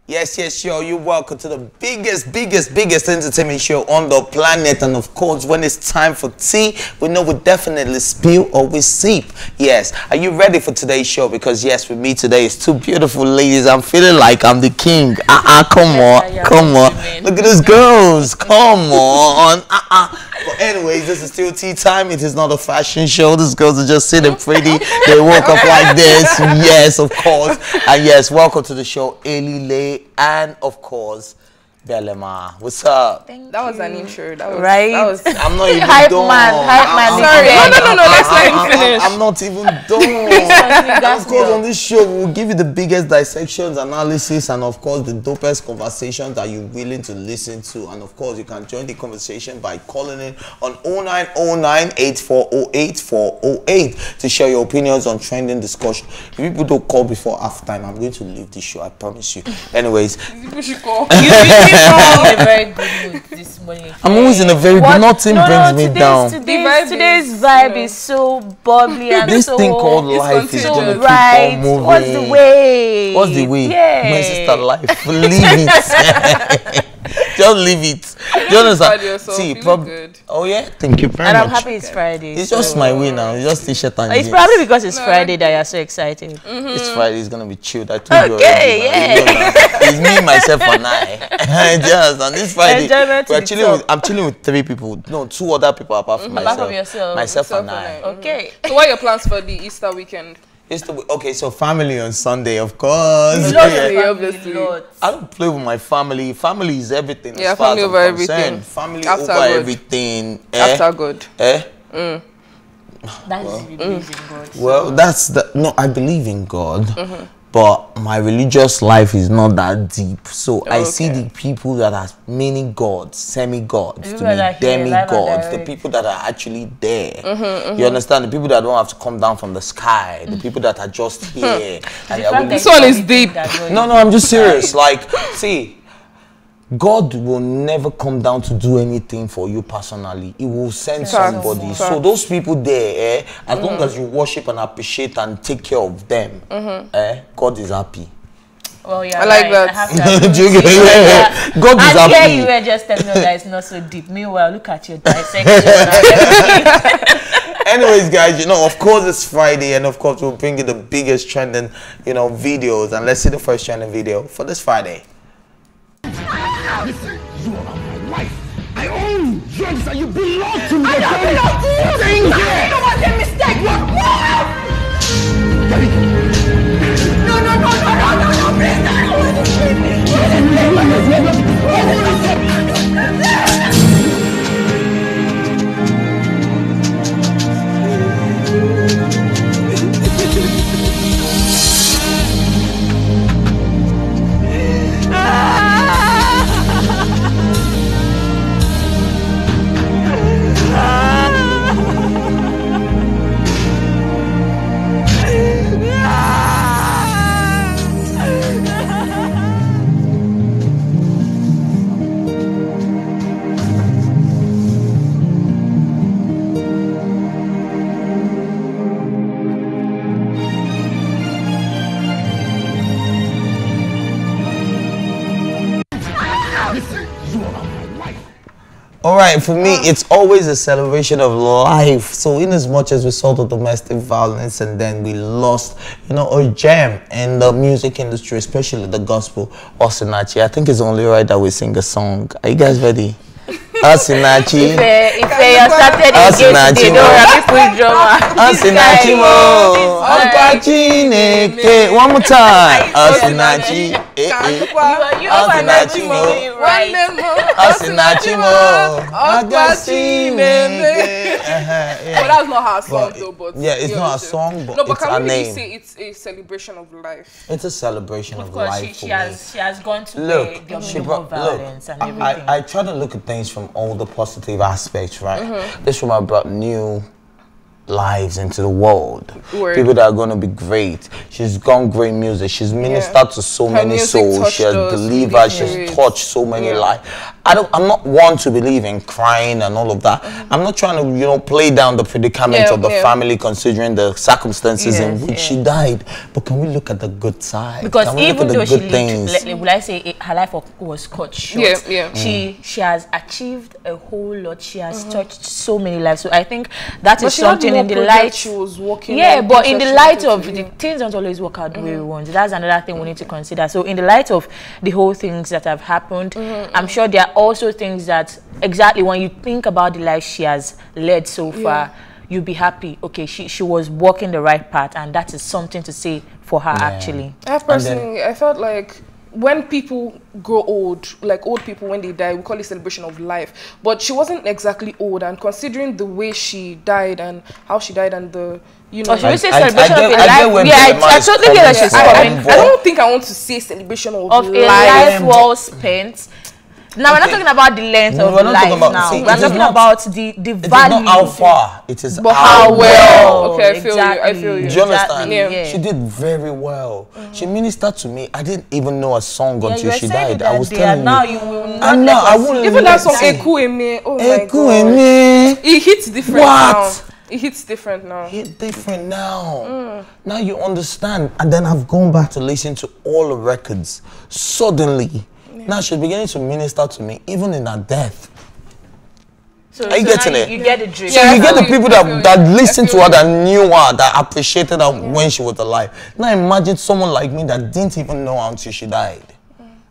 Yes, yo, you're welcome to the biggest entertainment show on the planet. And of course, when it's time for tea, we know we definitely spill or we sip. Yes, are you ready for today's show? Because yes, with me today is two beautiful ladies. I'm feeling like I'm the king. Come on. Look at these girls. Come on. But anyways, this is still tea time. It is not a fashion show. These girls are just sitting pretty. They woke up like this. Yes, of course. And yes, welcome to the show, Elile, and of course, Belema. What's up? That was an intro. That was, right? That was, I'm not even hype done. Man. Sorry. No. Let's let him finish. I'm not even done. Of course, on this show, we'll give you the biggest dissections, analysis, and of course, the dopest conversations that you're willing to listen to. And of course, you can join the conversation by calling in on 0909-8408-408 to share your opinions on trending discussion. If people don't call before halftime, I'm going to leave the show. I promise you. Anyways, people should call. In a very good mood this morning. I'm always in a very good. Nothing brings me down. Today's vibe is so bubbly and this so thing called life is gonna keep on moving. What's the way? What's the way? Yeah. My sister, life. Leave it. Just leave it. Do you understand? See, good. Oh yeah, thank you very much. much. I'm happy it's Friday. It's just my way now. It's just t-shirt and it's jeans. probably because it's Friday that you're so excited. It's Friday. It's gonna be chilled. I told you already. Yeah. It's me, myself, and I. Do you understand? This Friday, I'm chilling with 3 people. No, 2 other people apart from myself. Apart from yourself. Myself and I. Okay. So what are your plans for the Easter weekend? Okay, so family on Sunday, of course. Obviously. I don't play with my family. Family is everything. Yeah, as far family as I'm over concerned. everything. Family After over God. everything. After God. That is you believe in God. Well, that's the no. I believe in God, but my religious life is not that deep. So I see the people that are many gods, semi-gods, to me demigods, the people that are actually there. You understand? The people that don't have to come down from the sky, the people that are just here. And this one is deep. No, I'm just serious. Like, see, God will never come down to do anything for you personally. He will send somebody. So those people there, as long as you worship and appreciate and take care of them, God is happy. Well, yeah, I like that. God is happy. And you were just telling me that it's not so deep. Meanwhile, look at your dissection. Anyways, guys, you know, of course it's Friday, and of course we'll bring you the biggest trending, videos. And let's see the first trending video for this Friday. Listen, you are my wife. I own drugs and you belong to me. I don't belong to you. Stay here. You don't want a mistake. What? No, please, I don't want to sleep. All right, for me, it's always a celebration of life. So in as much as we saw the domestic violence and then we lost, a gem in the music industry, especially the gospel, Osinachi, I think it's only right that we sing a song. Are you guys ready? Osinachi. If you started again today, don't have people drama. Osinachi mo. Osinachi. One more time. Osinachi. Osinachi mo. Osinachi mo. But that's not her song though. But yeah, it's not a song, but it's a name. Really say it's a celebration of life. It's a celebration of life. She has gone to the violence and everything. I try to look at things from all the positive aspects, right? This woman brought new lives into the world. People that are going to be great. She's gone great music. She's ministered to so many souls. She has delivered. She's touched so many lives. I'm not one to believe in crying and all of that. I'm not trying to, you know, play down the predicament of the family considering the circumstances in which she died. But can we look at the good side? Because can we even look at though the good things? will I say her life was cut short? She has achieved a whole lot. She has touched so many lives. So I think that is something in the light. She was working. But in the light of the things don't always work out the way we want. That's another thing we need to consider. So in the light of the whole things that have happened, I'm sure there are also things that exactly when you think about the life she has led so far, you'll be happy. Okay, she was walking the right path, and that is something to say for her actually. I felt like when people grow old, like old people when they die, we call it celebration of life. But she wasn't exactly old, and considering the way she died and how she died and the, you know, should we say celebration of a life? I totally get that she's coming. I don't think I want to say celebration of a life well spent. Now we're not talking about the length of life now. We're talking about the value. It is not how far, it is how well. Okay, I feel you. Do you understand? She did very well. She ministered to me. I didn't even know a song until she died. I was telling you. Now you will not I wouldn't even that song Eku Eme. Oh my God. It hits different now. It hits different now. Hit different now. Now you understand. And then I've gone back to listen to all the records. Suddenly, now she's beginning to minister to me, even in her death. So, are you getting it? You get the drift. So you get the people that listened to her, that knew her, that appreciated her when she was alive. Now imagine someone like me that didn't even know her until she died.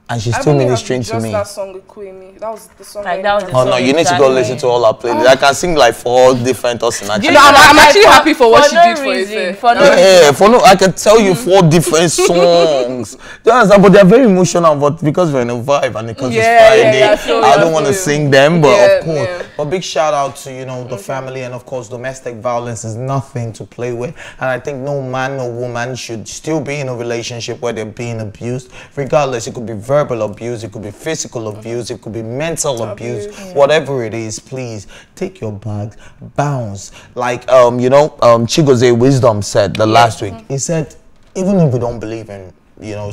And she's still ministering to me. That song, that was the song. Oh no, you need to go listen to all our playlists. I can sing like 4 different Osinachi. I'm actually happy for what she did for you. I can tell you 4 different songs. Do you understand? But they're very emotional. But because we're in a vibe and because it's Friday, I don't want to sing them. But of course, but big shout out to, you know, the family, and of course domestic violence is nothing to play with. And I think no man or woman should still be in a relationship where they're being abused, regardless. It could be verbal abuse, it could be physical abuse, it could be mental abuse, whatever it is. Please take your bags, bounce. Like you know, Chigozie Wisdom said last week. He said, even if we don't believe in, you know,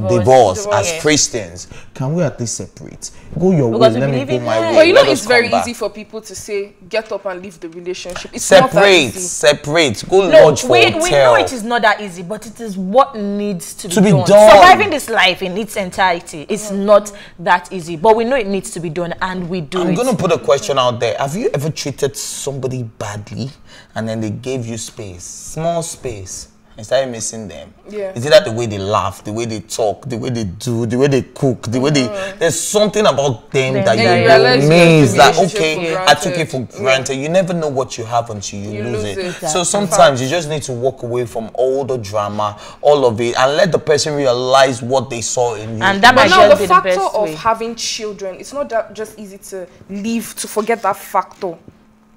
divorce as Christians, can we at least separate? Go your way, let me go my way. But you know, it's very easy for people to say, get up and leave the relationship. It's separate, not that easy. Separate. Go lodge for hotel. We know it is not that easy, but it is what needs to be done. Surviving this life in its entirety is not that easy, but we know it needs to be done, and we do. I'm going to put a question out there. Have you ever treated somebody badly and then they gave you space, small space, and started missing them? Is it that the way they laugh, the way they talk, the way they do, the way they cook, the way they... There's something about them that you're amazed that, okay, I took it for granted. You never know what you have until you lose it. So sometimes you just need to walk away from all the drama, all of it, and let the person realize what they saw in you. And that might just be the factor of having children, it's not that just easy to leave, to forget that factor.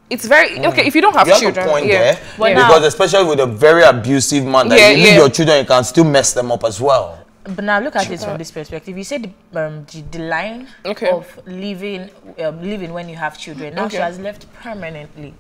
It's very okay if you don't have children. Have a point there, because especially with a very abusive man, that you leave your children, you can still mess them up as well. But now look at it from this perspective. You said the line of leaving when you have children. Now she has left permanently.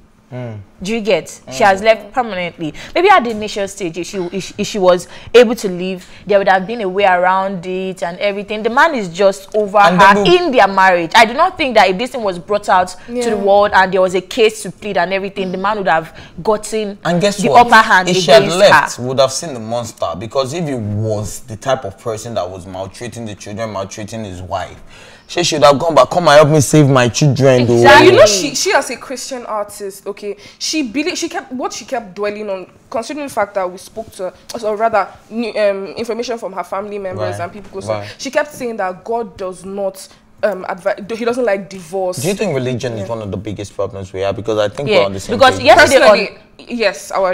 Do you get? She has left permanently. Maybe at the initial stage, if she was able to leave, there would have been a way around it and everything. The man is just over her in their marriage. I do not think that if this thing was brought out to the world and there was a case to plead and everything, the man would have gotten the upper hand against her. If she had left, we would have seen the monster. Because if he was the type of person that was maltreating the children, maltreating his wife, she should have gone back. Come and help me save my children. Exactly. You know, she as a Christian artist, okay, she kept dwelling on, considering the fact that we spoke to her, or rather, information from her family members and people. She kept saying that God does not he doesn't like divorce. Do you think religion is one of the biggest problems we have? Because I think we're on the same page. Yesterday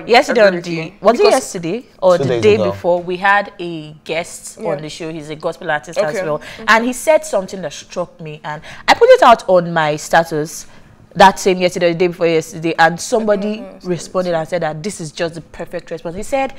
yesterday or the day before, we had a guest on the show. He's a gospel artist as well, and he said something that struck me, and I put it out on my status that same yesterday, the day before yesterday, and somebody responded and said that this is just the perfect response. He said,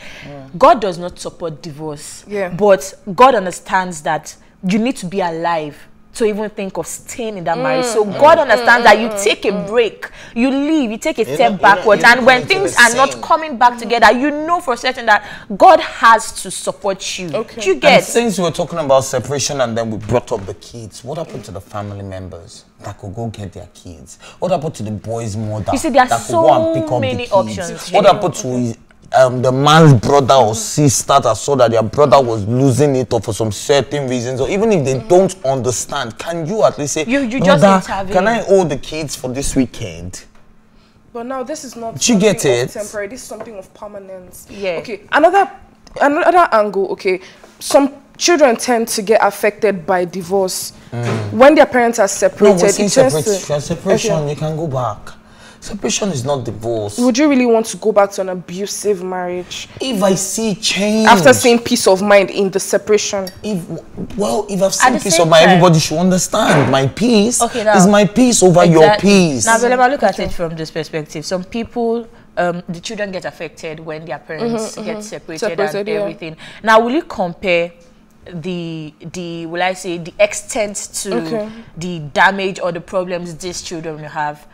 God does not support divorce, but God understands that you need to be alive to even think of staying in that marriage. So God understands that you take a break, you leave, you take a step backwards, and when things are not coming back together, you know for certain that God has to support you. Okay. You get? And since we were talking about separation and then we brought up the kids, what happened to the family members that could go get their kids? What happened to the boy's mother? You see, there are that could go and pick so up many the options. kids? What happened to the man's brother or sister that saw that their brother was losing it or for some certain reasons, or even if they don't understand, can you at least say, you just intervene? Can I hold the kids for this weekend? But now this is not you get it? temporary. This is something of permanence. Yeah. Okay. Another angle. Okay. Some children tend to get affected by divorce when their parents are separated. Separation, you can go back. Separation is not divorce. Would you really want to go back to an abusive marriage? If I see change. After seeing peace of mind in the separation. If I've seen peace of mind, everybody should understand my peace is my peace over your peace. Now, let me look at it from this perspective. Some people, the children get affected when their parents get separated and everything. Now, will you compare the extent to the damage or the problems these children will have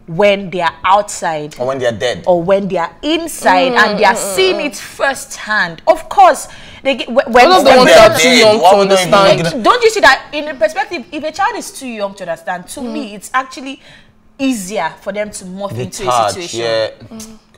when they are outside, or when they are dead, or when they are inside and they are seeing it firsthand? Of course, they get when the ones that are too young to understand. Don't you see that in the perspective, if a child is too young to understand, to me, it's actually easier for them to morph into a situation. Yeah.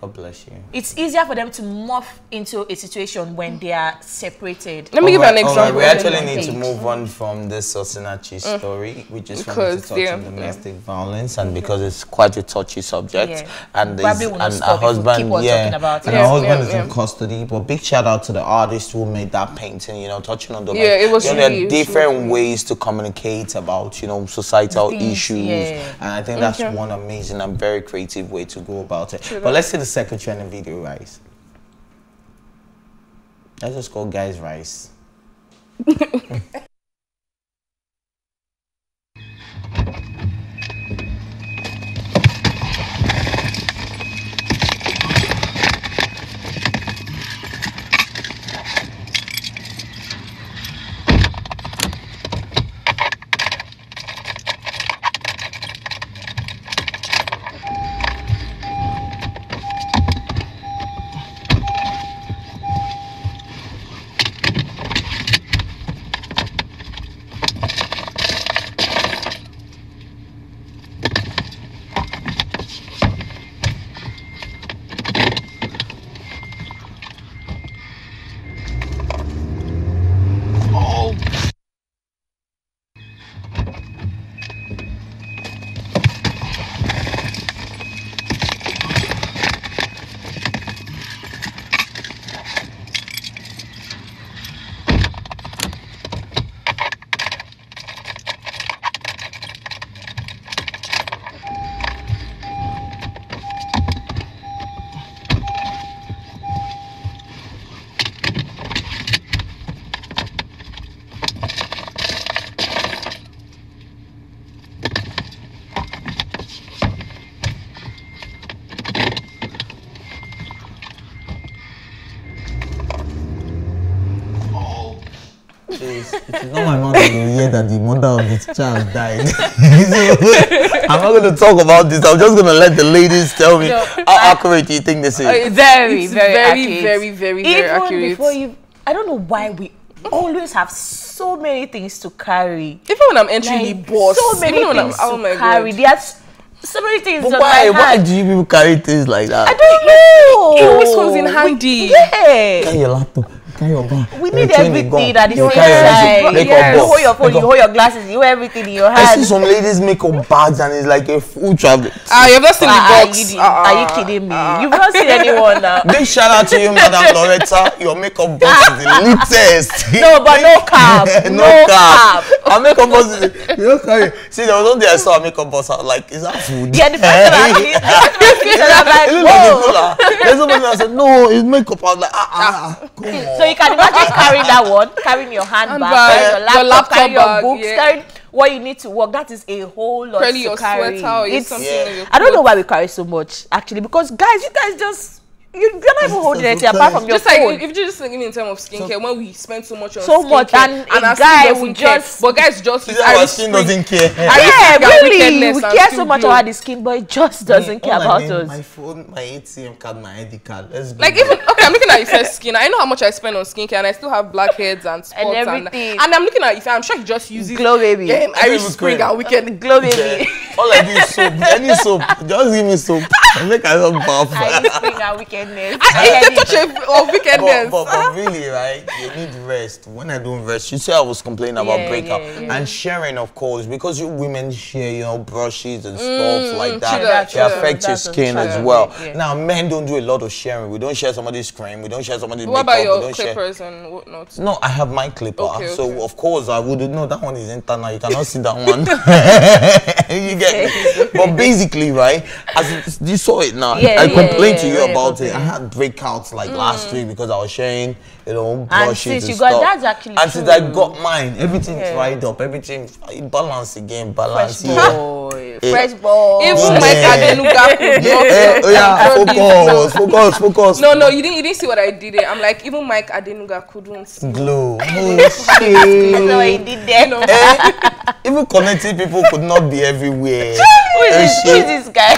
God bless you. It's easier for them to morph into a situation when they are separated. Let me give you an example. We actually need to move on from this Osinachi story, which is from the touch on domestic violence, and because it's quite a touchy subject, and her husband, is in custody. But big shout out to the artist who made that painting. You know, touching on domestic. Yeah, it was. There are different ways to communicate about societal issues, and I think that's one amazing and very creative way to go about it. But let's see the second trending video, Rice. Let's just call guys Rice. It is not my mother to hear that the mother of this child died. I'm not going to talk about this. I'm just going to let the ladies tell me how accurate do you think this is. Very accurate. Very accurate. Before you, I don't know why we always have so many things to carry. Even when I'm entering the bus, so many things to carry. There's so many things. But why do you people carry things like that? I don't know. It always comes in handy. Yeah. Carry your laptop. We need everything that is inside. You hold your phone, you hold your glasses, you hold everything in your hand. I see some ladies make up bags and it's like a full travel. You've not seen the box. Are you kidding me? You've not seen anyone now. Big shout out to you, Madam Loretta. Your makeup box is the latest. No, but no cap. No cap. Our makeup box is see, there was one day I saw a makeup box. I was like, is that food? Yeah, the person actually. There's somebody that said, no, it's makeup. I was like, come on. So you can imagine carrying that one, carrying your handbag, your laptop, carrying your books, carrying what you need to work. That is a whole lot to carry. Sweater, I don't know why we carry so much, actually, because guys, you guys just You're not even holding anything apart from your just phone. Like if you just think in terms of skincare, when we spend so much on and our guy will just, but guys just our skin doesn't care. Yeah, really, we care so much about the skin, but it just doesn't care about us. My phone, my ATM card, my ID card. Let's go. Like even I'm looking at Ife's skin. I know how much I spend on skincare, and I still have blackheads and spots and everything. And I'm looking at Ife. I'm sure he just uses Glow Baby. Irish Spring and Weekend Glow Baby. All I do is soap. Any soap, just give me soap. I make myself buff. Irish Spring and Wickedness. I touch of wickedness. But really, right? You need rest. When I don't rest, you say I was complaining about breakup and sharing, of course, because you women share, you know, brushes and stuff like that. It affects your skin as well. Now, men don't do a lot of sharing. We don't share somebody's cream. We don't share somebody's makeup. What about your clippers and whatnot? No, I have my clipper. So of course I wouldn't know that one is internal. You cannot see that one. You get me? But basically, right? As you saw it now, I complained to you about it. I had breakouts like last week because I was sharing, you know, brushes and stuff. That's actually and since I got mine, everything's dried up. Everything balance again, balance. Fresh boy. Even Mike Adenuga could not. Focus. No, you didn't see what I did there. I'm like, even Mike Adenuga couldn't glow. So he did that. Even connected people could not be everywhere. Who is this guy?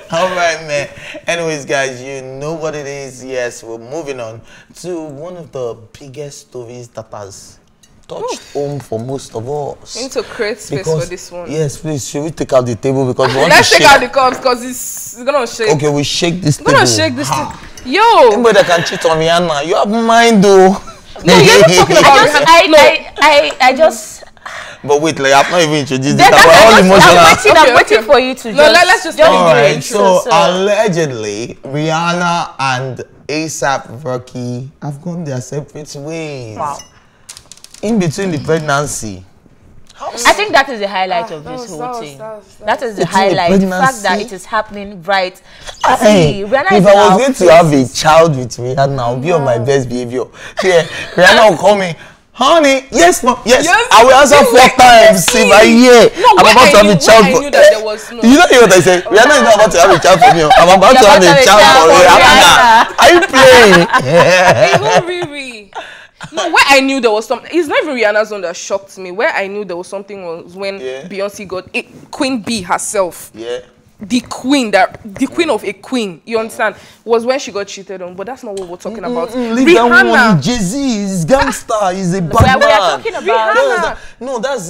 All right, man. Anyways, guys, you know what it is. Yes, we're moving on to one of the biggest stories that has touched home for most of us. We need to create space for this one. Yes, please. Should we take out the table because we want Let's to shake? take out the cups because it's gonna shake. Okay, we shake this table. We're gonna shake this table. Yo! Anybody that can cheat on Rihanna, you have mine though. No, you're not talking about Rihanna. I just. But wait, like I've not even introduced it. All emotional. I'm waiting for you to. No, let's just. All right. So allegedly, Rihanna and ASAP Rocky have gone their separate ways. Wow. In between the pregnancy. I think that is the highlight of this whole thing. That is the highlight. The fact that it is happening right. See, if I was going to have a child with Rihanna, I'll be on my best behavior. Yeah, Rihanna will call me, honey, yes, mom, yes. I will answer 4 times if I hear I'm about to have a child. I knew that there was no. You don't hear what I say? Rihanna is not about to have a child for me. I'm about to have a child for Rihanna. Are you playing? Even Riri. No, where I knew there was something. It's not even Rihanna's one that shocked me. Where I knew there was something was when Beyonce got Queen Bee herself. Yeah. The queen of a queen, you understand, was when she got cheated on. But that's not what we're talking about. Leave that one. Jazzy is gangster. He's a bad man. We are talking about Rihanna. No, that's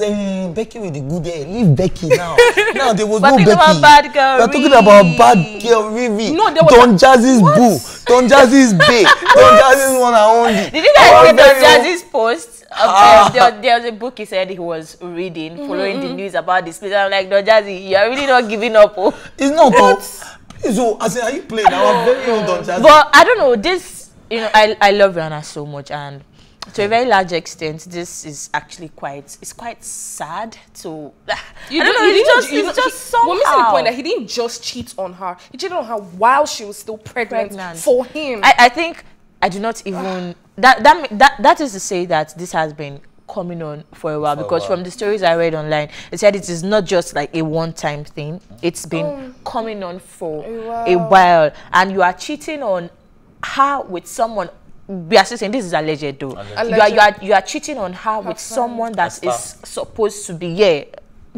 Becky with the good hair. Leave Becky now. Now there was no Becky. About bad girl. We're talking about bad girl Riri. No, there was Don Jazzy's boo. Don Jazzy's babe. Don Jazzy's one and only. Did you guys read Don Jazzy's post? There was a book he said he was reading, following the news about this place. I'm like, Don Jazzy, you're really not giving up. Oh. It's not. So I said, are you playing? I was very old Don Jazzy. But I don't know. This, you know, I love Rihanna so much, and to a very large extent, this is actually quite sad. To I don't know. It's just somehow. We're missing the point that he didn't just cheat on her. He cheated on her while she was still pregnant. For him. I think I do not even that is to say that this has been coming on for a while, because from the stories I read online, it said it is not just like a one-time thing. It's been coming on for a while, and you are cheating on her with someone. We are still saying this is alleged though. You are cheating on her with someone that is supposed to be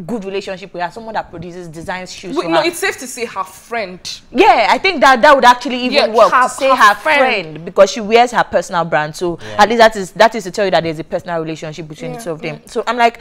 good relationship with her, someone that produces designs shoes for her. No, it's safe to say her friend. Yeah, I think that would actually even work to say her friend, because she wears her personal brand. So at least that is to tell you that there's a personal relationship between the two of them. So I'm like,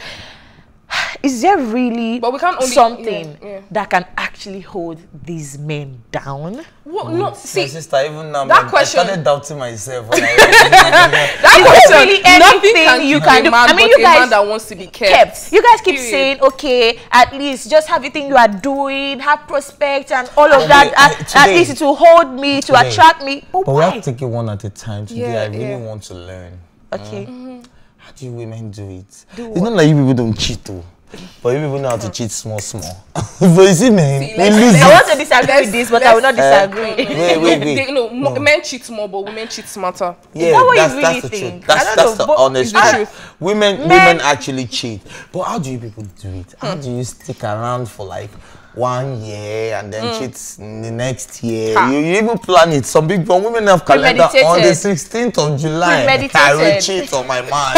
is there really something that can actually hold these men down? Well, no, see, my sister, even now, that question, I started doubting myself. When that question, really anything you can do. I mean, you guys, a man that wants to be kept. You guys keep saying, okay, at least just have everything you are doing, have prospects and all of that. At least it will hold me, to attract me. But we have to take it one at a time. Today, I really want to learn. Okay. How do you women do it? It's not like you people don't cheat though. But you people know how to cheat small. But you see, man, I want to disagree with this, but I will not disagree. Wait. Men cheat more, but women cheat smarter. Yeah, that's the truth. That's the honest truth. Women actually cheat. But how do you people do it? How do you stick around for like 1 year and then cheat in the next year? You even plan it. Some people, women have calendar on the 16th of July. I will cheat on my man.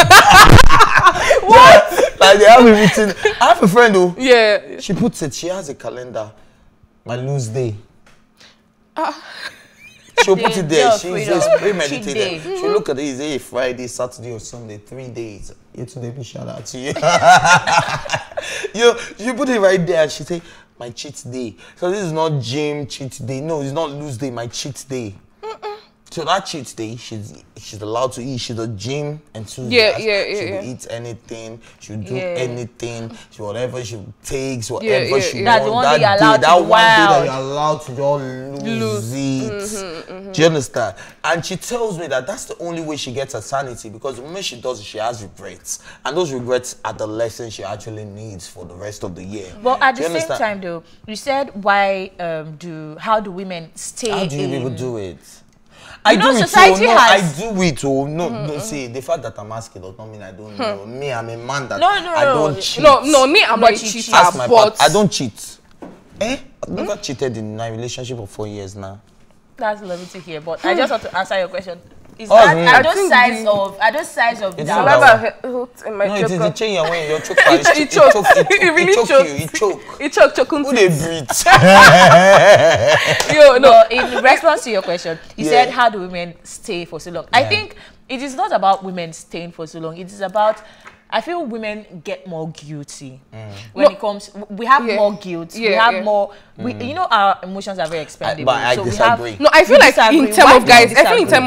What? Like they have everything. I have a friend who, she puts it, she has a calendar. My lose day. She'll put it there. She's just premeditated. She'll look at it, say Friday, Saturday, or Sunday, 3 days. You today, be shout out to you. You put it right there and she say, my cheat day. So this is not gym cheat day. No, it's not lose day, my cheat day. So that cheat day, she's allowed to eat. She's a gym enthusiast. She'll eat anything. She'll do anything. Whatever she takes, whatever she wants. That one day that you're allowed to just lose it. Do you understand? And she tells me that that's the only way she gets her sanity, because the moment she does it, she has regrets. And those regrets are the lessons she actually needs for the rest of the year. But at the same time though, you said how do women stay How do you people do it? I do it too. No, see, the fact that I'm asking does not mean I don't know. Me, I'm a man that I don't cheat. No, me, I'm a cheater, but I don't cheat. I've never cheated in my relationship for 4 years now. That's lovely to hear, but I just want to answer your question. Is are those sides of that? No, it is the chain you're wearing. Your choke. It choke. It choke. Who they breathe? No. In response to your question, you said, how do women stay for so long? I think it is not about women staying for so long. It is about, I feel women get more guilty when it comes. We have more guilt. We have more. You know, our emotions are very expendable. But I disagree. I feel like in terms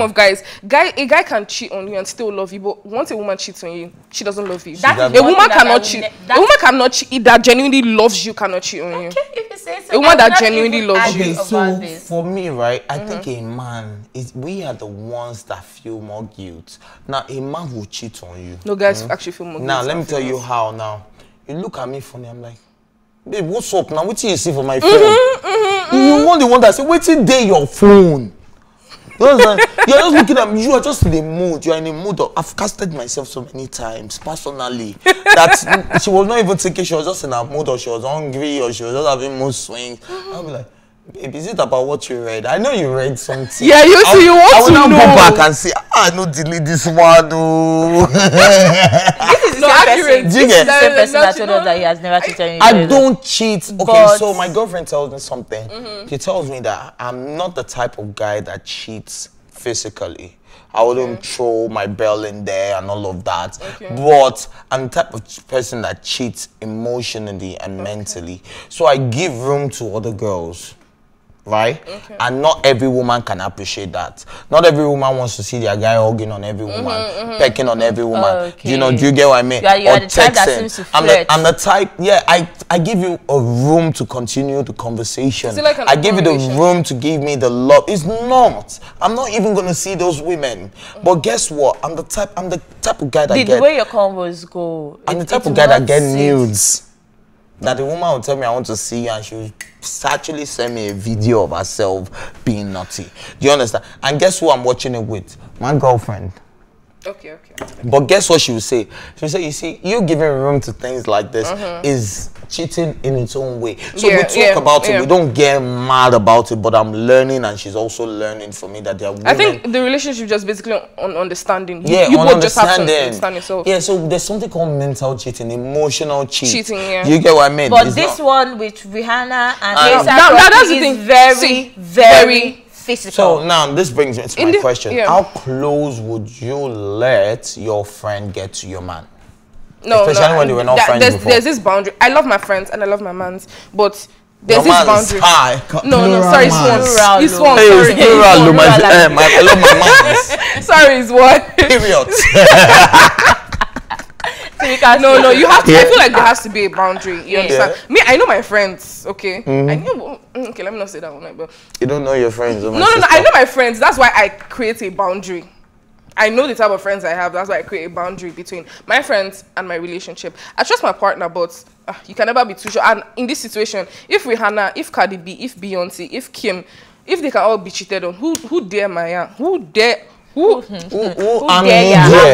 of guys, a guy can cheat on you and still love you. But once a woman cheats on you, she doesn't love you. A woman cannot cheat. A woman cannot cheat that genuinely loves you. Cannot cheat on you. Okay, if you say so. A woman that genuinely loves you. So for me, right, I think a man we are the ones that feel more guilt. Now a man will cheat on you. No, guys actually feel more guilt. Now let me tell you how. Now you look at me funny. I'm like, babe, what's up now? What do you see for my phone? You want the one that say, waiting day your phone. You're just looking at me. You are just in the mood. You are in the mood of, I've casted myself so many times personally that she was not even thinking. She was just in a mood, or she was hungry, or she was just having mood swings. I'll be like, babe, is it about what you read? I know you read something. Yeah, you want to know. I will now go back and say, no, delete this one. This is the same person that told us that he has never cheated on you. I don't cheat. Okay, so my girlfriend tells me something. She tells me that I'm not the type of guy that cheats physically. I wouldn't throw my bell in there and all of that. But I'm the type of person that cheats emotionally and mentally. So I give room to other girls. Right? And not every woman can appreciate that. Not every woman wants to see their guy hugging on every woman, pecking on every woman. Do you get what I mean? You're the type that seems to flirt. I'm the type, I give you a room to continue the conversation. Like I give you the room to give me the love. It's not. I'm not even going to see those women. But guess what? I'm the type of guy that the way your convos go. I'm the type of guy that get nudes. That the woman will tell me I want to see you, and she will actually send me a video of herself being naughty. Do you understand? And guess who I'm watching it with? My girlfriend. Okay. But guess what she will say? She will say, you see, you giving room to things like this is cheating in its own way. So we talk about it. We don't get mad about it, but I'm learning, and she's also learning for me that there are women. I think the relationship just basically on understanding. You both just have to understand yourself. Yeah, so there's something called mental cheating, emotional cheating. Yeah. You get what I mean? But it's one with Rihanna and that's the thing. Very physical. So now this brings me to my question. How close would you let your friend get to your man? Especially when they were not friends before. There's this boundary. I love my friends and I love my mans, but there's your this boundary. Sorry, it's one. I love my mans. Sorry, it's one. Period. No, you have to. I feel like there has to be a boundary. You understand? Me, I know my friends. Okay, I know. Okay, let me not say that one. But you don't know your friends. No. I know my friends. That's why I create a boundary. I know the type of friends I have. That's why I create a boundary between my friends and my relationship. I trust my partner, but you can never be too sure. And in this situation, if Rihanna, if Cardi B, if Beyonce, if Kim, if they can all be cheated on, who dare Maya? Who dare? Who dare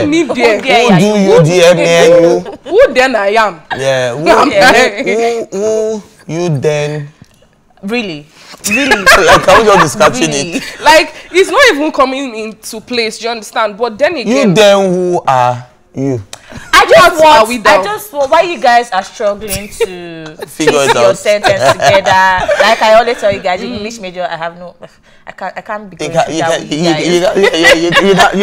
me? Who dare me? Who dare I am? Yeah. Who you then? Really? Like, can we just description it? Like, it's not even coming into place. Do you understand? But then again, you then who are you? I just want why you guys are struggling to figure piece your sentence together. Like I always tell you guys, in English major, I can't be going you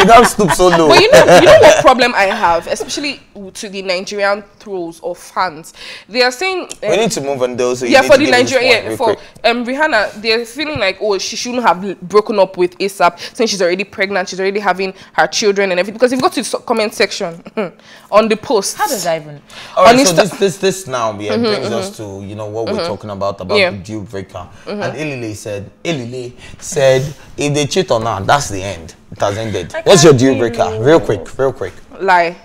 can't stoop so low. But you know what problem I have, especially to the Nigerian trolls or fans. They are saying we need to move on those. So for the Nigerian for Rihanna, they're feeling like, oh, she shouldn't have broken up with ASAP since she's already pregnant, she's already having her children and everything. Because if you go to the comment section on the post, how does that even? Alright, so this now brings us to what we're talking about the deal breaker. And Elile said if they cheat on her, that's the end. It has ended. What's your deal breaker? Real quick. Lie.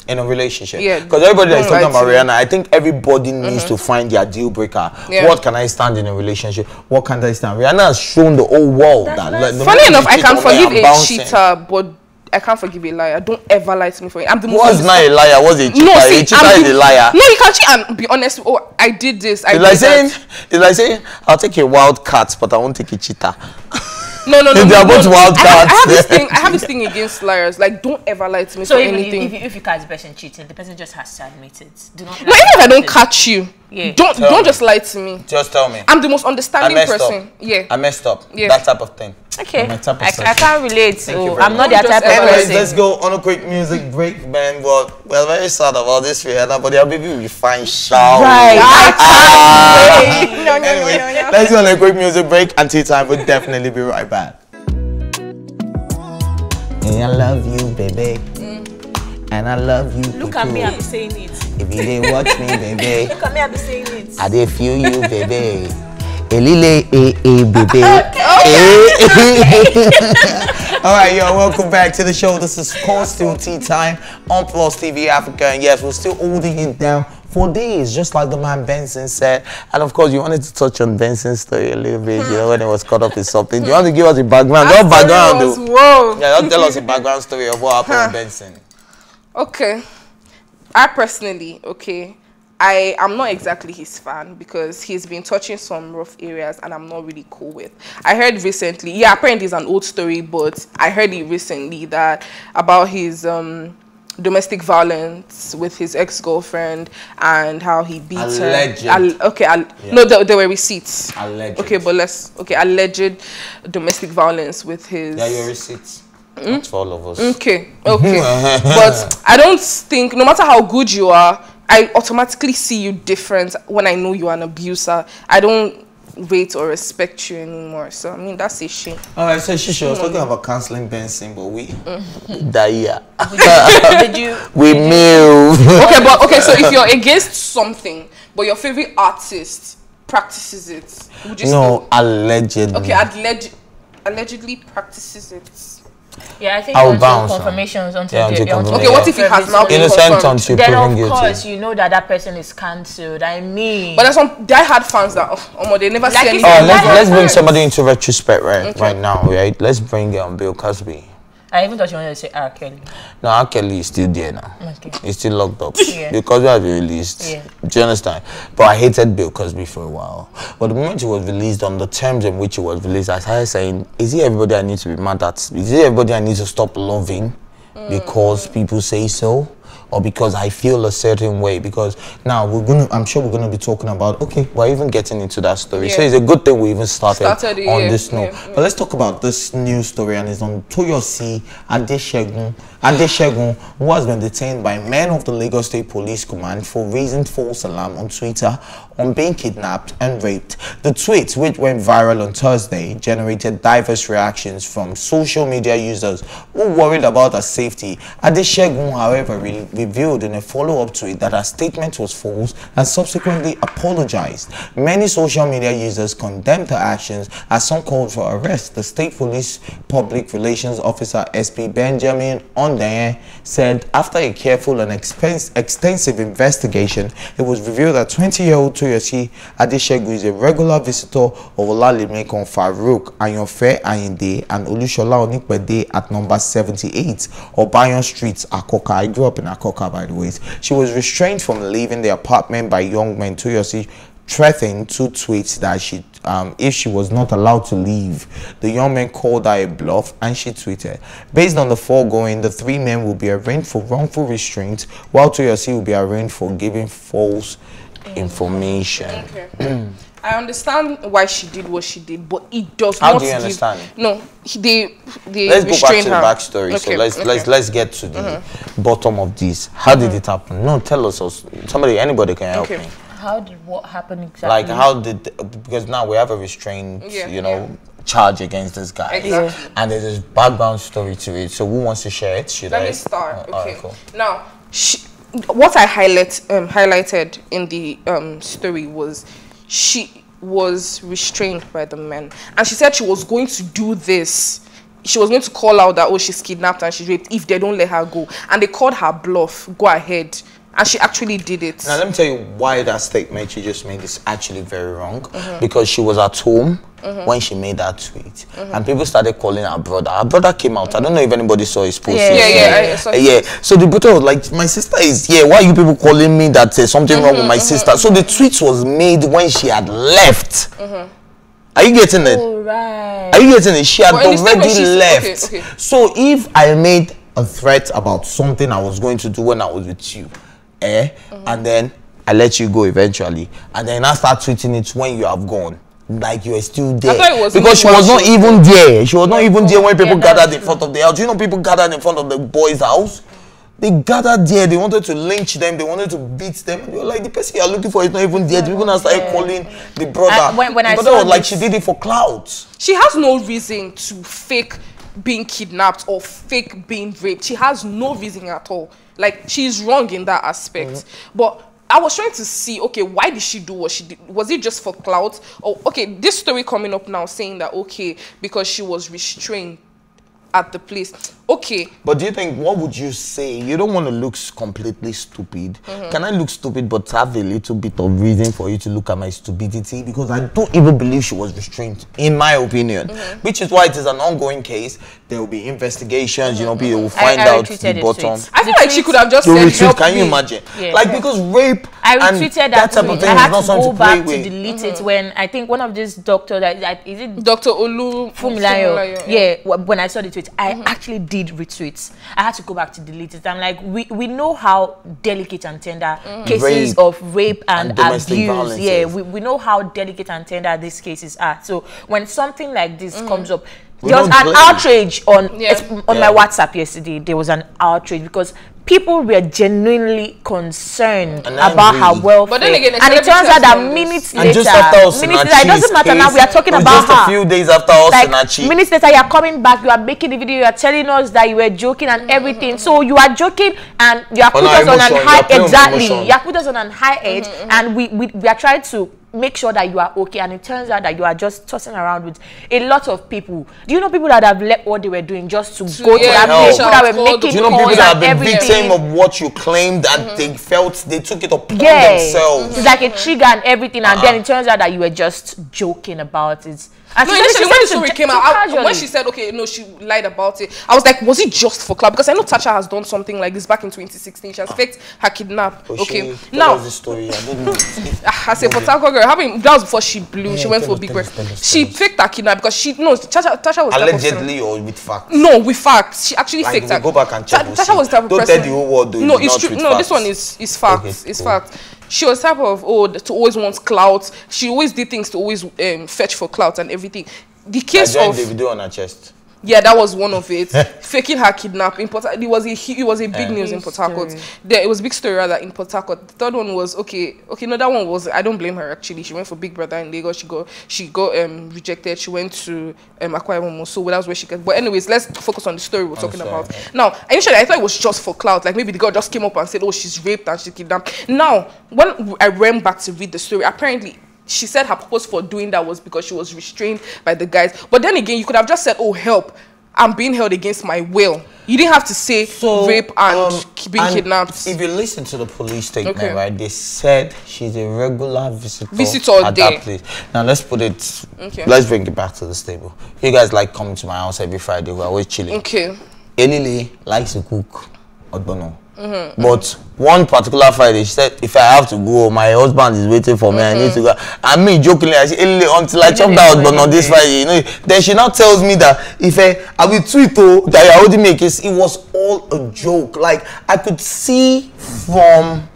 In a relationship. Yeah. Because everybody that is talking about Rihanna, I think everybody needs to find their deal breaker. Yeah. What can I stand in a relationship? What can't I stand? Rihanna has shown the whole world that. Like, funny enough, I can forgive a cheater, but I can't forgive a liar. Don't ever lie to me for it. I'm the most. What's not a liar? What's a cheater? No, see, a cheater is a liar. No, you can't cheat and be honest. Oh, I did this. It's like saying, I'll take a wild cat, but I won't take a cheater. No. They are both wild cats. I have this thing against liars. Like, don't ever lie to me for anything. If you catch the person cheating, the person just has to admit it. Do not. No, even if I don't catch you, don't just lie to me. Just tell me. I'm the most understanding person. Yeah. I messed up. Yeah. That type of thing. Okay. I can't relate. I'm not that type of Anyways, person. let's go on a quick music break, man. But we're very sad about this, Rihanna. But their baby will be fine, shall right. I can't wait. No. Let's go on a quick music break. And tea time. We'll definitely be right back. And I love you, baby. And I love you. Look at me, I be saying it. If you didn't watch me, baby. Look at me, I be saying it. I did feel you, baby. Elile, baby. Alright, yo, welcome back to the show. This is still Tea Time on PlusTvAfrica. And yes, we're still holding it down for days, just like the man Benson said. And of course, you wanted to touch on Benson's story a little bit, when it was caught up in something. You want to give us a background? No background, though. Whoa. Yeah, don't tell us a background story of what happened with Benson. Okay. I personally, I am not exactly his fan because he's been touching some rough areas and I'm not really cool with. I heard recently, apparently it's an old story, but I heard it recently that about his domestic violence with his ex-girlfriend and how he beat her. No, there were receipts. Alleged. Okay, but alleged domestic violence with his. Yeah, your receipts. Not for all of us. Okay. But I don't think, no matter how good you are, I automatically see you different when I know you're an abuser. I don't rate or respect you anymore. So, I mean, that's a shame. Alright, so she was talking about cancelling Benson, but we die. Did you? We move. Okay, so if you're against something, but your favorite artist practices it, would you still? Allegedly. Okay, allegedly practices it. Yeah, I think I will bounce confirmations until okay, what if it has now been innocent until then proven guilty? Of course, you know that person is cancelled. I mean, but there's some die-hard fans that they never see anything. Let's bring somebody into retrospect right now, right? Let's bring Bill Cosby. I even thought you wanted to say R. Kelly. No, R. Kelly is still there now. Okay. He's still locked up. Yeah. Because we have released. Yeah. Do you understand? But I hated Bill Cosby for a while. But the moment he was released, on the terms in which he was released, I started saying, is it everybody I need to be mad at? Is it everybody I need to stop loving because people say so? Or because I feel a certain way? Because now I'm sure we're gonna be talking about, we're even getting into that story. Yeah. So it's a good thing we even started on this note. Yeah. But let's talk about this new story, and it's on Toyosi Adeshegun, who has been detained by men of the Lagos State Police Command for raising false alarm on Twitter on being kidnapped and raped. The tweet, which went viral on Thursday, generated diverse reactions from social media users who worried about her safety. Adeshegun, however, revealed in a follow-up tweet that her statement was false and subsequently apologized. Many social media users condemned her actions as some called for arrest. The State Police Public Relations Officer SP Benjamin Ondaye said after a careful and extensive investigation, it was revealed that 20-year-old Toyosi Adeshegu is a regular visitor of Olalekan Farouk, Ayonfe Ayinde, and Olushola Onikpede at number 78 Obayon Street, Akoka. I grew up in Akoka, by the way. She was restrained from leaving the apartment by young men. Toyosi threatened 2 tweets that she, if she was not allowed to leave. The young men called her a bluff, and she tweeted, "Based on the foregoing, the 3 men will be arraigned for wrongful restraint, while Toyosi will be arraigned for giving false information." Okay. I understand why she did what she did, but it does not. How do you understand it? No, they let's go back to the backstory. Okay, So let's get to the bottom of this. How did it happen? No, tell us. Anybody can help me. How did what happen exactly? Like how did, because now we have a restraint, charge against this guy. Exactly. And there's this background story to it. So who wants to share it? Let me start. Okay. Right, cool. Now, what I highlighted in the story was she was restrained by the men, and she said she was going to do this. She was going to call out that, oh, she's kidnapped and she's raped if they don't let her go, and they called her bluff. Go ahead. And she actually did it. Now, let me tell you why that statement she just made is actually very wrong. Because she was at home when she made that tweet. And people started calling her brother. Her brother came out. I don't know if anybody saw his post. Yeah. So the brother was like, my sister is here. Why are you people calling me that there's something wrong with my sister? So the tweet was made when she had left. Are you getting it? Oh, right. Are you getting it? She had already left. Okay. So if I made a threat about something I was going to do when I was with you, and then I let you go eventually, and then I start tweeting it when you have gone, like you are still there, because she was not even there. She was not even there when people gathered in front of the house. You know, people gathered in front of the boys' house. They gathered there. They wanted to lynch them. They wanted to beat them. And they were like, the person you are looking for is not even there. The people now started calling the brother. When I brother was like, she did it for clout. She has no reason to fake being kidnapped or fake being raped. She has no reason at all. Like, she's wrong in that aspect. But I was trying to see, okay, why did she do what she did? Was it just for clout? Or, okay, this story coming up now saying that, okay, because she was restrained at the place. Okay. But do you think, what would you say? You don't want to look completely stupid. Can I look stupid but have a little bit of reason for you to look at my stupidity? Because I don't even believe she was restrained, in my opinion. Which is why it is an ongoing case. There will be investigations, you know, people will find out the bottom. I feel like she could have just said, help can you imagine? Like, because rape I retweeted that type of thing I had is not to go back to to delete it when I think one of these doctors, is it Dr. Olu Fumilayo? Yeah, when I saw the tweet, I actually did retweets. I had to go back to delete it. I'm like, we know how delicate and tender cases of rape and abuse. Yeah, we know how delicate and tender these cases are. So when something like this comes up, there was an outrage on my WhatsApp yesterday. There was an outrage because people were genuinely concerned about her welfare. But then again, and it turns out that minutes later, it doesn't matter now, we are talking about her. Just a few days after us, like, minutes later, you are coming back, you are making the video, you are telling us that you were joking and everything. So you are joking and you are put us on an high, you are put us on an high edge, and we are trying to make sure that you are okay, and it turns out that you are just tossing around with a lot of people. Do you know people that have left what they were doing just to go to that place? People that were making, do you know people that have been victim of what you claimed and they felt they took it upon themselves? It's like a trigger and everything, and then it turns out that you were just joking about it. And no, initially when the story came out, when she said, okay, no, she lied about it, I was like, was it just for club? Because I know Tasha has done something like this back in 2016. She has faked her kidnap. Okay, now the story. I don't know. I say, for Tanko girl, that was before she blew. She went for Big Bird. She faked her kidnap because Tasha was allegedly or with facts. No, with facts. She actually faked her. Go back and check. Tasha was the type of person. Don't tell the whole world. No, it's true. No, this one is facts. It's facts. She was type of to always want clout. She always did things to always fetch for clout and everything. The case of the video on her chest. Yeah, that was one of it. Faking her kidnapping. It was a big news in Port Harcourt. It was a big story rather in Port Harcourt. The third one was no, that one was, I don't blame her actually. She went for Big Brother in Lagos. She got rejected. She went to Akwa Ibom, so that was where she got. But anyways, let's focus on the story we're talking about. Now, initially I thought it was just for clout. Like maybe the girl just came up and said, oh, she's raped and she's kidnapped. Now, when I went back to read the story, apparently she said her purpose for doing that was because she was restrained by the guys. But then again, you could have just said, oh, help, I'm being held against my will. You didn't have to say rape and being kidnapped. If you listen to the police statement, right, they said she's a regular visitor at that place. Now let's put it, let's bring it back to the stable. You guys like coming to my house every Friday. We're always chilling. Okay. Elile likes to cook. I don't know. But one particular Friday, she said, if I have to go, my husband is waiting for me, I need to go. And me jokingly, I said, until I chop that husband on this Friday, you know. Then she now tells me that if I will tweet that you're holding me a case, it was all a joke. Like, I could see from...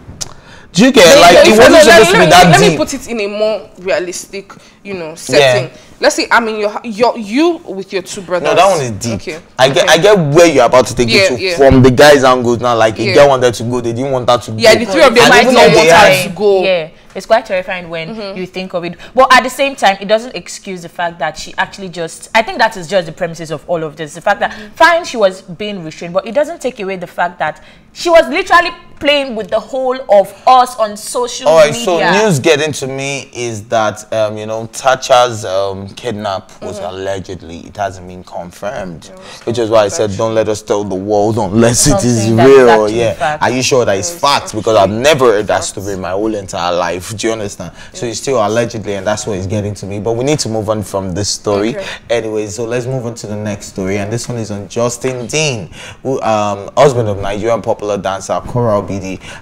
Do you get like it wasn't supposed to be that deep? Let me put it in a more realistic, setting. Yeah. Let's say I'm in you with your two brothers. No, that one is deep. Okay. I get where you're about to take it to from the guys' angles now. Like a girl wanted to go, they didn't want that to go. Yeah, the three of them might not want her to go. Yeah. It's quite terrifying when you think of it. But at the same time, it doesn't excuse the fact that she actually I think that is just the premises of all of this. The fact that, fine, she was being restrained, but it doesn't take away the fact that she was literally playing with the whole of us on social media. Alright, so news getting to me is that, Thatcher's kidnap was allegedly, it hasn't been confirmed. Which is why I said, don't let us tell the world unless it is real. Yeah. Are you sure that it's facts? Because I've never heard that story in my whole entire life. Do you understand? So it's still allegedly, and that's what is getting to me. But we need to move on from this story. Anyway, so let's move on to the next story, and this one is on Justin Dean, who, husband of Nigerian popular dancer Korra,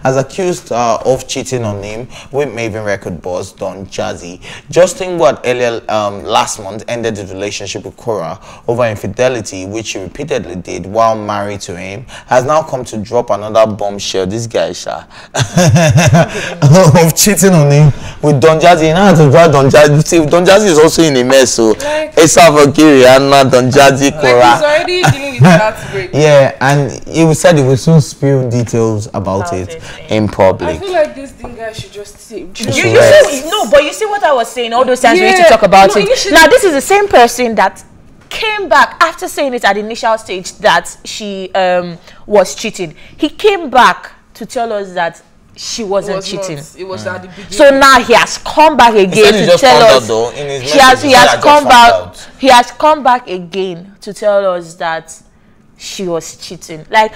has accused of cheating on him with Maven record boss Don Jazzy. Justin, earlier last month ended the relationship with Korra over infidelity, which she repeatedly did while married to him, has now come to drop another bombshell. This guy, of cheating on him with Don Jazzy. You know how to drop Don Jazzy. See, Don Jazzy is also in a mess, so it's Rihanna, Don Jazzy, Korra. He's already dealing with that break. Yeah, and he said he will soon spill details about it in public. I feel like this thing guy should just say. But you see what I was saying all those times we used to talk about it. Now this is the same person that came back after saying it at the initial stage that she was cheating. He came back to tell us that she wasn't cheating. It was at the beginning. So now he has come back again to tell us. He has come back again to tell us that she was cheating. Like,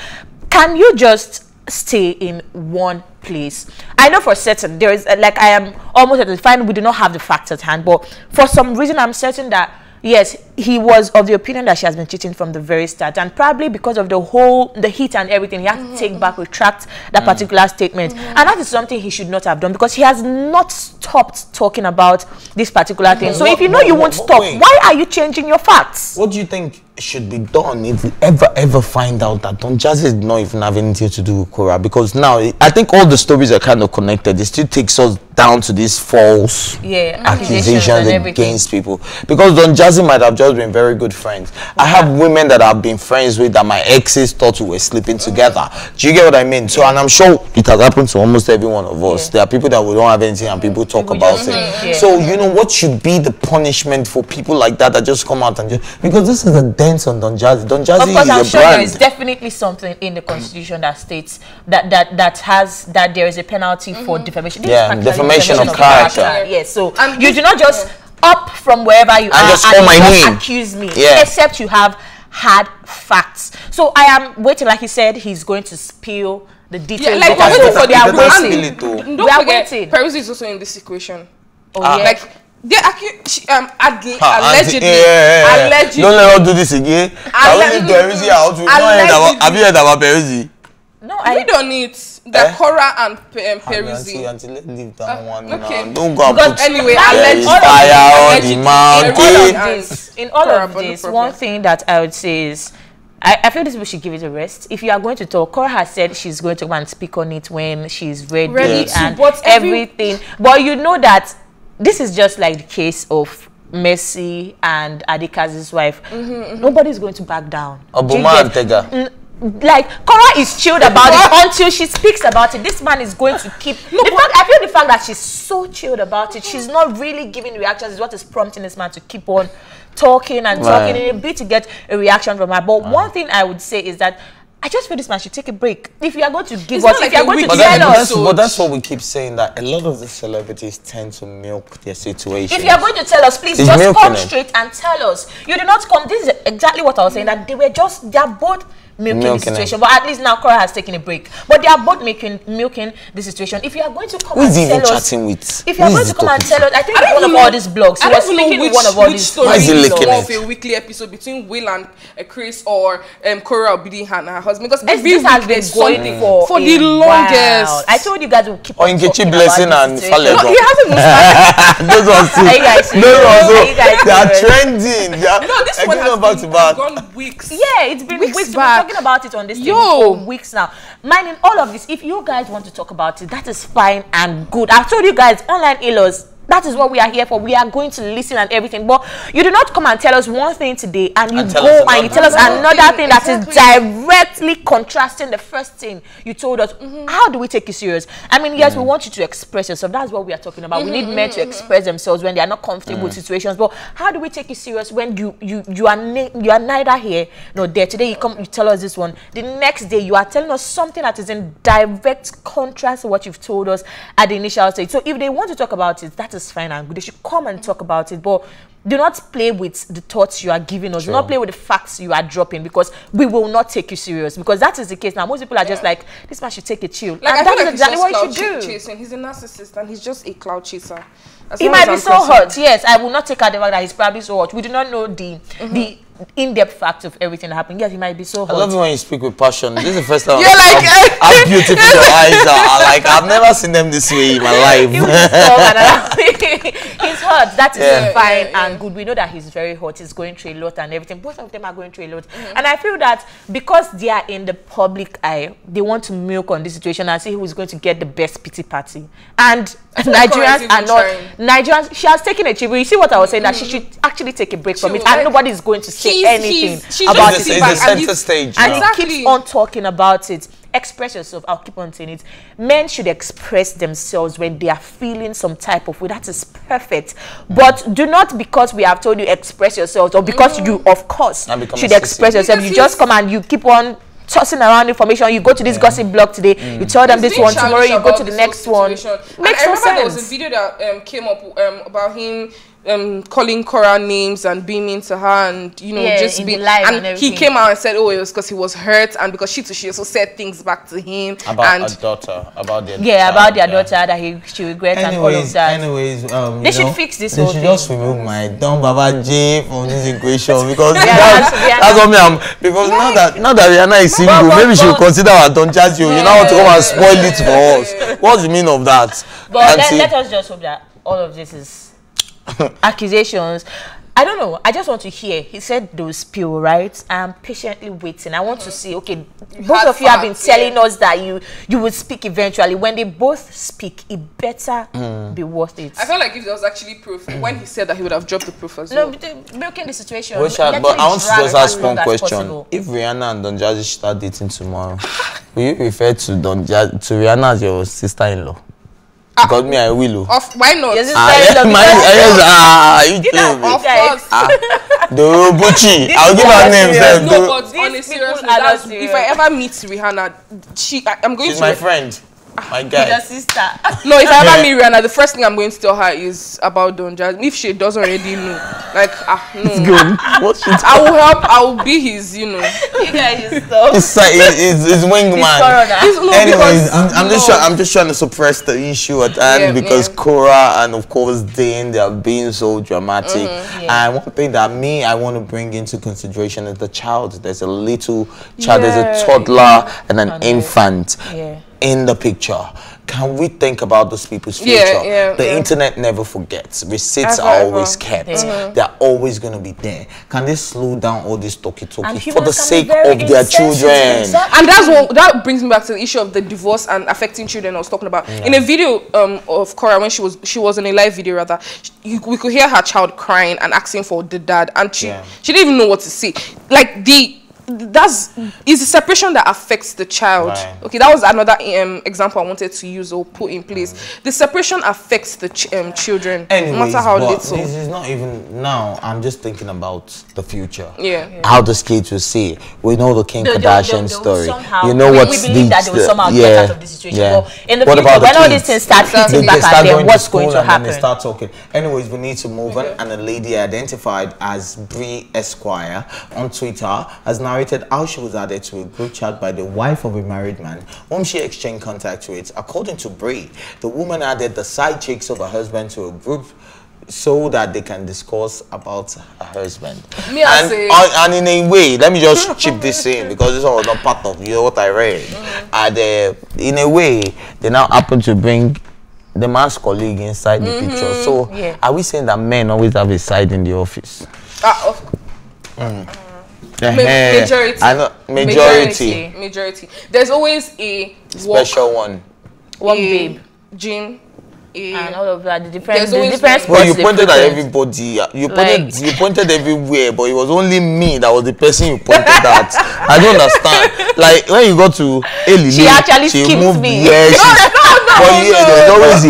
can you just stay in one place? I know for certain there is like, I am almost at the fine, we do not have the facts at hand, but for some reason I'm certain that yes, he was of the opinion that she has been cheating from the very start, and probably because of the heat and everything, he had to take back, retract that particular statement, and that is something he should not have done, because he has not stopped talking about this particular thing. So if you know you won't stop, why are you changing your facts? What do you think should be done if we ever find out that Don Jazzy did not even have anything to do with Korra? Because now I think all the stories are kind of connected. It still takes us down to these false accusations against people, because Don Jazzy might have just been very good friends. I have women that I've been friends with that my exes thought we were sleeping together. Do you get what I mean? So, and I'm sure it has happened to almost every one of us. There are people that we don't have anything and people talk about it. So you know, what should be the punishment for people like that just come out and just, because this is a dance on Don Jazzy. Don Jazzy, of course, I'm sure there is definitely something in the constitution that states that there is a penalty for defamation. Defamation of character. Yes, so you do not just up from wherever you are and accuse me, except you have had facts. So I am waiting, like he said, he's going to spill the details. Like we're waiting for the we are waiting. Peruzzi is also in this equation. Like they allegedly. Don't let her do this again. Peruzzi out. Have you heard about Peruzzi? No, I don't need the Korra and Peruzzi. Until leave that one. Don't go and put anyway. In all of this, one thing that I would say is, I feel this people should give it a rest. If you are going to talk, Korra has said she's going to come and speak on it when she's ready and everything. But you know that this is just like the case of Mercy and Adika's wife, nobody's going to back down. Obama and Tega. Like, Korra is chilled about it until she speaks about it. This man is going to keep... I feel the fact that she's so chilled about it, she's not really giving reactions is what is prompting this man to keep on talking and talking in a bit to get a reaction from her. But one thing I would say is that I just feel this man should take a break. If you are going to give us, if you are going to tell us... But that's what we keep saying, that a lot of the celebrities tend to milk their situation. If you are going to tell us, please just come straight and tell us. You did not come... This is exactly what I was saying, that they are both milking the situation, but at least now Korra has taken a break. But they are both milking the situation. If you are going to come and tell us, chatting with? If you are going to come and tell us, I think one of all these blogs, he was speaking with one of all these. Why is it more of a weekly episode between Will and Chris or Korra bidding her and her husband? Because this has been going for the longest. I told you guys will keep on Nkechi Blessing and Falego. No, he hasn't even started. Those ones too. They are trending. No, this one has gone weeks. Yeah, it's been weeks back. Talking about it on this thing for weeks now. Minding all of this, if you guys want to talk about it, that is fine and good. I've told you guys, online in-laws, that is what we are here for. We are going to listen and everything. But you do not come and tell us one thing today and you go and you tell us another thing that is directly contrasting the first thing you told us. How do we take you serious? I mean, yes, we want you to express yourself. That's what we are talking about. We need men to express themselves when they are not comfortable with situations. But how do we take you serious when you are neither here nor there? Today you tell us this one. The next day you are telling us something that is in direct contrast to what you've told us at the initial stage. So if they want to talk about it, that is fine and good. They should come and talk about it, but do not play with the thoughts you are giving us. Do not play with the facts you are dropping, because we will not take you serious. Because that is the case now. Most people are just like, this man should take a chill. Like, and that is exactly what you should do. Chasing. He's a narcissist and he's just a cloud chaser. He might be so hurt. Yes, I will not take out the fact that he's probably so hurt. We do not know the in-depth facts of everything that happened. Yes, he might be so hurt. I love it when you speak with passion. This is the first time how beautiful your eyes are. Like, I've never seen them this way in my life. He's hurt. That is fine and good. We know that he's very hurt. He's going through a lot and everything. Both of them are going through a lot. And I feel that because they are in the public eye, they want to milk on this situation and see who is going to get the best pity party. And Nigerians are not... Nigerians, she has taken a chip. You see what I was saying? That she should actually take a break from it. And nobody is going to say anything about it. It's the center stage. And he keeps on talking about it. Express yourself. I'll keep on saying it. Men should express themselves when they are feeling some type of way. That is perfect. But do not, because we have told you express yourself, or because you, of course, should express yourself. You just come and you keep on tossing around information. You go to this gossip blog today, you tell them this one, tomorrow you go to the next one. Makes no sense. There was a video that came up about him calling Korra names and being mean to her, and just being live, and he came out and said, oh, it was because he was hurt and because she also said things back to him about her daughter, about their daughter that she regrets and all of that. Anyways, they should fix this. They should just remove my Don Baba J from this equation, because that's what me am. Because now that Rihanna is single, maybe she will consider her Don Jazzy. You now want to come and spoil it for us. What's the meaning of that? But let us just hope that all of this is accusations. I don't know. I just want to hear. He said those spill, right? I'm patiently waiting. I want to see. Okay, both of you have been telling us that you will speak eventually. When they both speak, it better be worth it. I felt like if there was actually proof, when he said that he would have dropped the proof as well. No, milking the situation. But I want to just ask one question. If Rihanna and Don Jazzy start dating tomorrow, will you refer to Rihanna as your sister-in-law? Because me, I will. Why not? Yes, of course. The Bucci. I'll give her names. No, but on a serious note, if I ever meet Rihanna, I'm going to... She's my friend. My guy. Your sister. No, if I ever meet Rihanna, the first thing I'm going to tell her is about Don Jazzy. If she doesn't already know, like, no. It's good. I will help. I will be his, You guys is so. His wingman. Anyways, I'm just trying to suppress the issue at hand, because Korra and of course Dane, they are being so dramatic. And one thing that I want to bring into consideration is the child. There's a little child. There's a toddler and an infant. in the picture. Can we think about those people's future? The internet never forgets. Receipts are always kept. They're always going to be there. Can they slow down all this talky for the sake of their children? And that brings me back to the issue of the divorce and affecting children I was talking about. In a video of Korra, when she was in a live video rather, we could hear her child crying and asking for the dad, and she didn't even know what to say. Like it's the separation that affects the child. Okay, that was another example I wanted to use or put in place. The separation affects the children. Anyways, no matter how little. This is not even now. I'm just thinking about the future. How the kids will see it. We know the Kim Kardashian story. You know what's we believe that they will somehow get out of the situation. But in the future, when all these things start hitting back at them, what's going to happen? They start talking. Anyways, we need to move on. And a lady identified as Bree Esquire on Twitter has narrated how she was added to a group chat by the wife of a married man whom she exchanged contact with. According to Bree, the woman added the side chicks of her husband to a group so that they can discuss about her husband. And in a way, let me just chip this in because this was not part of what I read. And in a way, they now happen to bring the man's colleague inside the picture. So are we saying that men always have a side in the office? Majority. There's always a special one babe, Jim, and all of that. The different spots. Well, you pointed at everybody. You pointed everywhere, but it was only me that was the person you pointed at. I don't understand. Like when you go to Ellie, she actually skipped me. There's always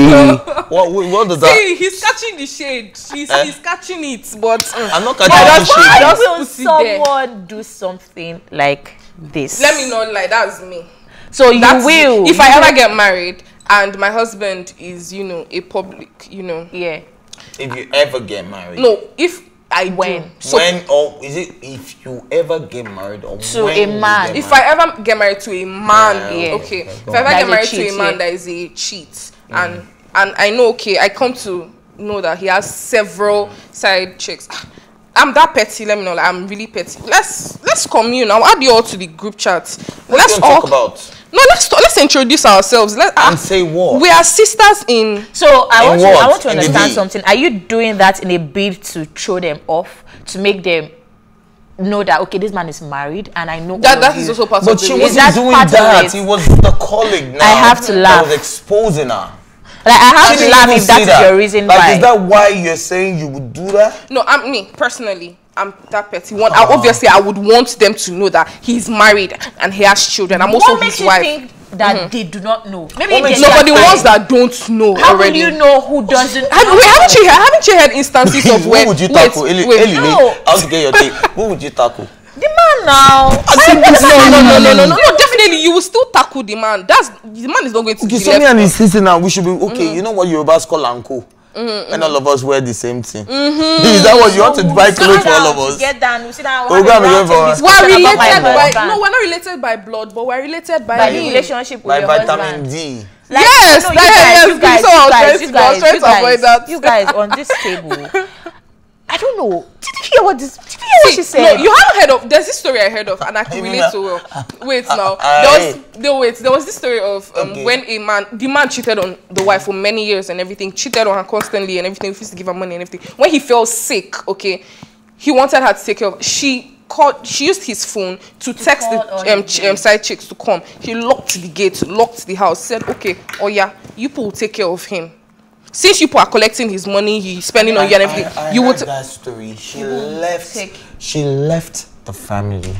what does that? See, he's catching the shade. He's catching it, but I'm not catching the shade. I don't will someone do something like this. Let me not lie. That's me. So will. If I ever get married and my husband is, a public, If you ever get married. No, if I when. So when or is it if you ever get married or to when a man? If I ever get married to a man, okay. If I ever get married to a man that is a cheat, and I know, I come to know that he has several side chicks. I'm that petty. Let me know. Like, I'm really petty. Let's commune. I'll add you all to the group chat. Let's talk about. No, let's introduce ourselves. And say what? We are sisters in. So I want to understand something. Are you doing that in a bid to throw them off, to make them know that this man is married, and I know that is also part of it. But she wasn't doing that. It was the colleague now. I have to laugh. That was exposing her. Like, I have to laugh if that is your reason why. Is that why you're saying you would do that? No, me personally. I'm that petty one. Obviously, I would want them to know that he's married and he has children. I'm also his wife. What makes you think that they do not know? Maybe the ones that don't know How already. Will you know who doesn't? Haven't you heard instances of where? Who would you tackle? No. I'll get your take. Who would you tackle? The man now. No, definitely you will still tackle the man. The man is not going to be so me and his sister now, we should be you know what Yorubas call anko? And all of us wear the same thing. Is that what you want to buy clothes for all of us? Get down. We sit down. We're related by we're not related by blood, but we're related by the relationship with your vitamin husband. D. Like, you guys on this table. I don't know. Did you hear what she said? No, you haven't heard of. There's this story I heard of, and I can relate to well. Wait now. There was this story of when the man cheated on the wife for many years and everything, cheated on her constantly and everything, refused to give her money and everything. When he fell sick, he wanted her to take care of. She used his phone to text the side chicks to come. He locked the gate, locked the house, said, you people will take care of him. Since you people are collecting his money, he's spending on you and everything. You would that story. She left the family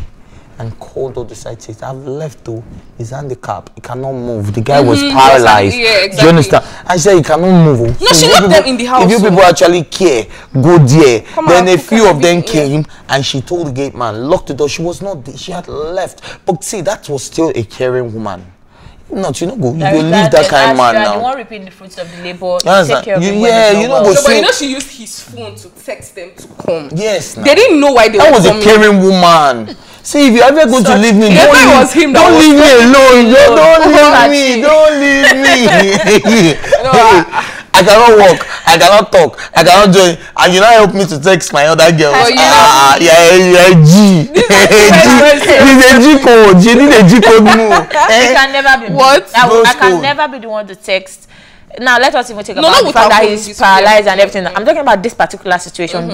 and called all the side chicks. I've left though. He's handicapped. He cannot move. The guy was paralyzed. Exactly. Do you understand? I said he cannot move. No, she left them in the house. If you people actually care, go there. Then a few of them came and she told the gate man, lock the door. She was not there. She had left. But see, that was still a caring woman. Not, you leave that kind of man now. You won't reap the fruits of the labor. Take care of but she used his phone to text them to come. Yes. They didn't know why they were coming. That was a caring woman. See, if you're ever going to leave me, don't leave me alone. Don't leave me. I cannot walk. I cannot talk. I cannot do it. And you now help me to text my other girls. G. It's a G code. You need a G code move. You can never be what? I can never be the one to text. Now let us even take about the fact that he's paralyzed and everything. I'm talking about this particular situation.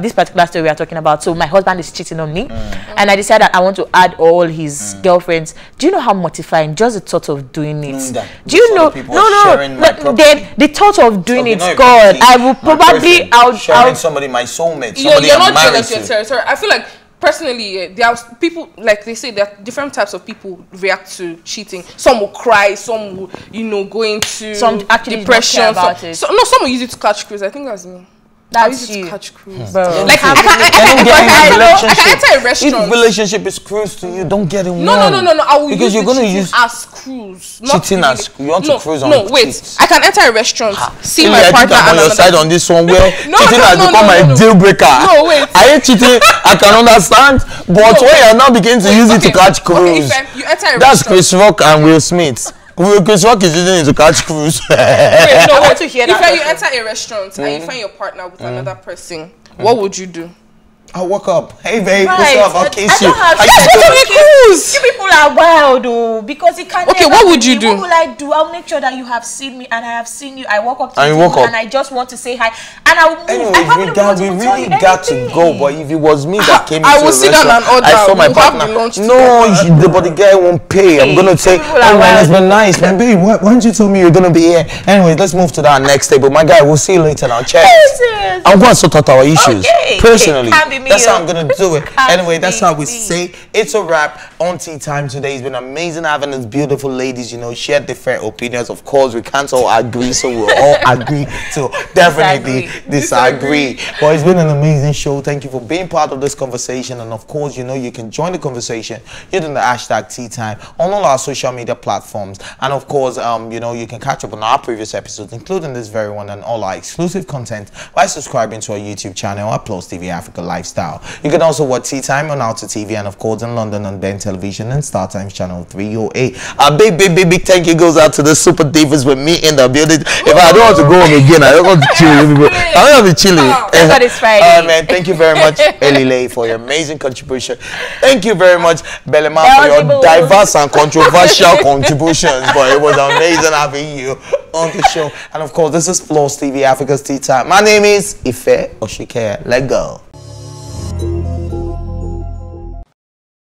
This particular story we are talking about. So my husband is cheating on me, and I decided that I want to add all his girlfriends. Do you know how mortifying just the thought of doing it? Do you know? No. Then the thought of doing it, God, I will probably sharing somebody, my soulmate. You're not jealous your territory. I feel like. Personally, there are people, like they say, there are different types of people react to cheating. Some will cry, some will, go into depression. Some will use it to catch cruise. I think that's me. That's you. To catch cruise. Like I can enter a restaurant. If relationship is cruise to you, don't get it wrong. No. I will because use you're going to use as cruise. Cheating as you want to cruise on. No, wait. I can enter a restaurant, see my partner. I'm on your side on this one where cheating has become my deal breaker. No, wait. I hate cheating. I can understand, but when you're now beginning to use it to catch cruise, that's Chris Rock and Will Smith. Chris Rock is using it to catch cruise. Wait, no, want to hear that. If you enter a restaurant and you find your partner with another person, what would you do? I'll walk up. Hey babe, what's up? I'll kiss you. You people are wild, though, because it can't. Okay, what would you do? What will I do? I'll make sure that you have seen me and I have seen you. I walk up to you and I just want to say hi, and I will move. We really got to go. But if it was me that came into the restaurant, I saw my partner. No, but the guy won't pay. I'm gonna say, oh man, it's been nice, man. Babe, why don't you tell me you're gonna be here? Anyway, let's move to that next table. My guy, we'll see you later now. Check. I'm going to sort out our issues personally. That's how I'm gonna do it. Anyway, that's how we say it's a wrap on Tea Time today. It's been amazing having these beautiful ladies, share different opinions. Of course, we can't all agree, so we'll all agree to definitely disagree. But it's been an amazing show. Thank you for being part of this conversation. And of course, you can join the conversation using the hashtag Tea Time on all our social media platforms. And of course, you can catch up on our previous episodes, including this very one, and all our exclusive content by subscribing to our YouTube channel at PlusTvAfrica Lifestyle. You can also watch Tea Time on Alta TV and of course in London on Ben Television and Star Times channel 308. A big thank you goes out to the super divas with me in the building. If I don't want to go home again, I don't want to chill. I want to be chilling. That's Friday. Man, thank you very much, Elile, for your amazing contribution. Thank you very much, Belema, for your diverse and controversial contributions. But it was amazing having you on the show. And of course, this is PlusTvAfrica's Tea Time. My name is Ife Oshike. Let go.